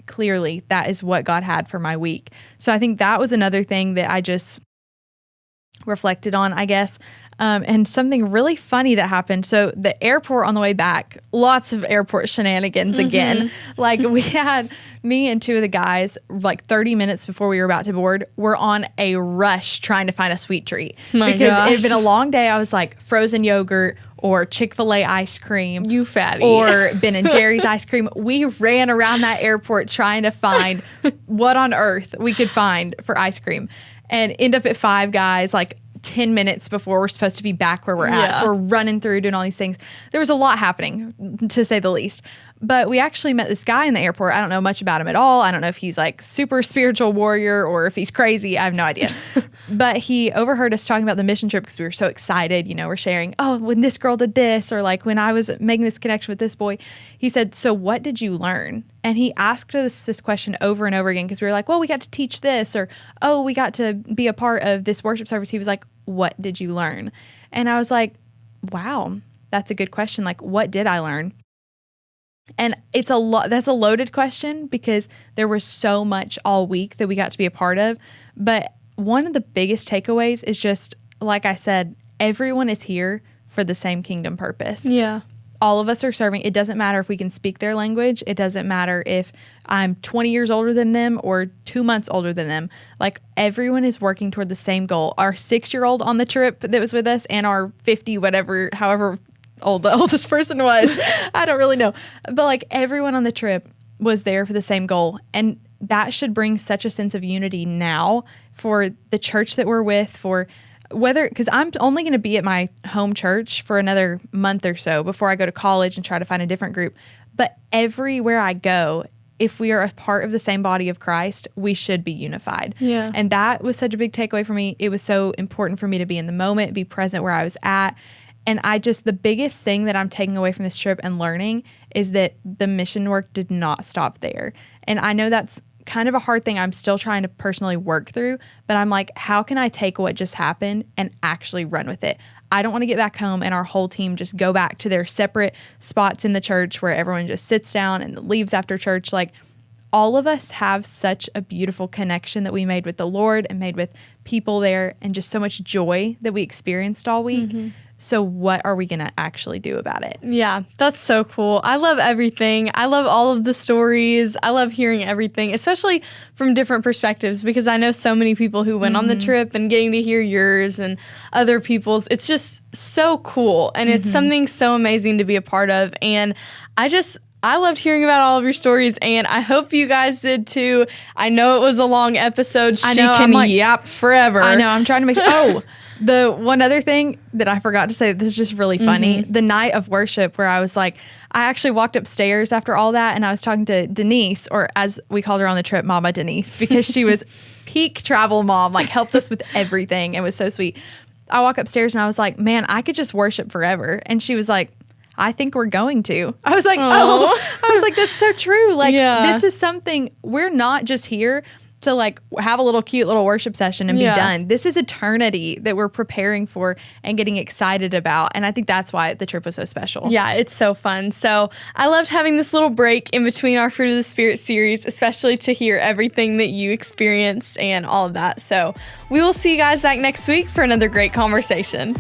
clearly that is what God had for my week. So I think that was another thing that I just reflected on, I guess. And something really funny that happened. So the airport on the way back, lots of airport shenanigans again. Like we had me and two of the guys, like 30 minutes before we were about to board, were on a rush trying to find a sweet treat. Because it had been a long day. I was like frozen yogurt or Chick-fil-A ice cream. You fatty. Or Ben and Jerry's ice cream. We ran around that airport trying to find what on earth we could find for ice cream. And end up at Five Guys, like 10 minutes before we're supposed to be back where we're at. So we're running through doing all these things. There was a lot happening, to say the least. But we actually met this guy in the airport. I don't know much about him at all. I don't know if he's like super spiritual warrior or if he's crazy. I have no idea. But he overheard us talking about the mission trip because we were so excited. You know, we're sharing, oh, when this girl did this, or like when I was making this connection with this boy. He said, so what did you learn? And he asked us this question over and over again because we were like, well, we got to teach this, or, oh, we got to be a part of this worship service. He was like, what did you learn? And I was like, wow, that's a good question. Like, what did I learn? And it's that's a loaded question because there was so much all week that we got to be a part of. But one of the biggest takeaways is just, like I said, everyone is here for the same kingdom purpose. Yeah. All of us are serving. It doesn't matter if we can speak their language. It doesn't matter if I'm 20 years older than them or 2 months older than them. Like, everyone is working toward the same goal. Our 6-year-old on the trip that was with us and our 50, whatever, however old the oldest person was. I don't really know. But like, everyone on the trip was there for the same goal. And that should bring such a sense of unity now for the church that we're with, for whether, because I'm only going to be at my home church for another month or so before I go to college and try to find a different group. But everywhere I go, if we are a part of the same body of Christ, we should be unified. Yeah. And that was such a big takeaway for me. It was so important for me to be in the moment, be present where I was at. And the biggest thing that I'm taking away from this trip and learning is that the mission work did not stop there. And I know that's kind of a hard thing I'm still trying to personally work through, but I'm like, how can I take what just happened and actually run with it? I don't want to get back home and our whole team just go back to their separate spots in the church where everyone just sits down and leaves after church. Like, all of us have such a beautiful connection that we made with the Lord and made with people there, and just so much joy that we experienced all week. Mm-hmm. So what are we going to actually do about it? Yeah, that's so cool. I love everything. I love all of the stories. I love hearing everything, especially from different perspectives, because I know so many people who went on the trip, and getting to hear yours and other people's. It's just so cool, and it's something so amazing to be a part of. And I loved hearing about all of your stories, and I hope you guys did too. I know it was a long episode. She can yap forever. I know. I'm trying to make sure. Oh, the one other thing that I forgot to say, this is just really funny. The night of worship where I was like, I actually walked upstairs after all that, and I was talking to Denise, or as we called her on the trip, Mama Denise, because she was peak travel mom, like helped us with everything. It was so sweet. I walk upstairs and I was like, man, I could just worship forever. And she was like, I think we're going to. I was like, I was like, that's so true. Like, this is something, we're not just here to like have a little cute little worship session and be done. This is eternity that we're preparing for and getting excited about. And I think that's why the trip was so special. Yeah, it's so fun. So I loved having this little break in between our Fruit of the Spirit series, especially to hear everything that you experienced and all of that. So we will see you guys back next week for another great conversation.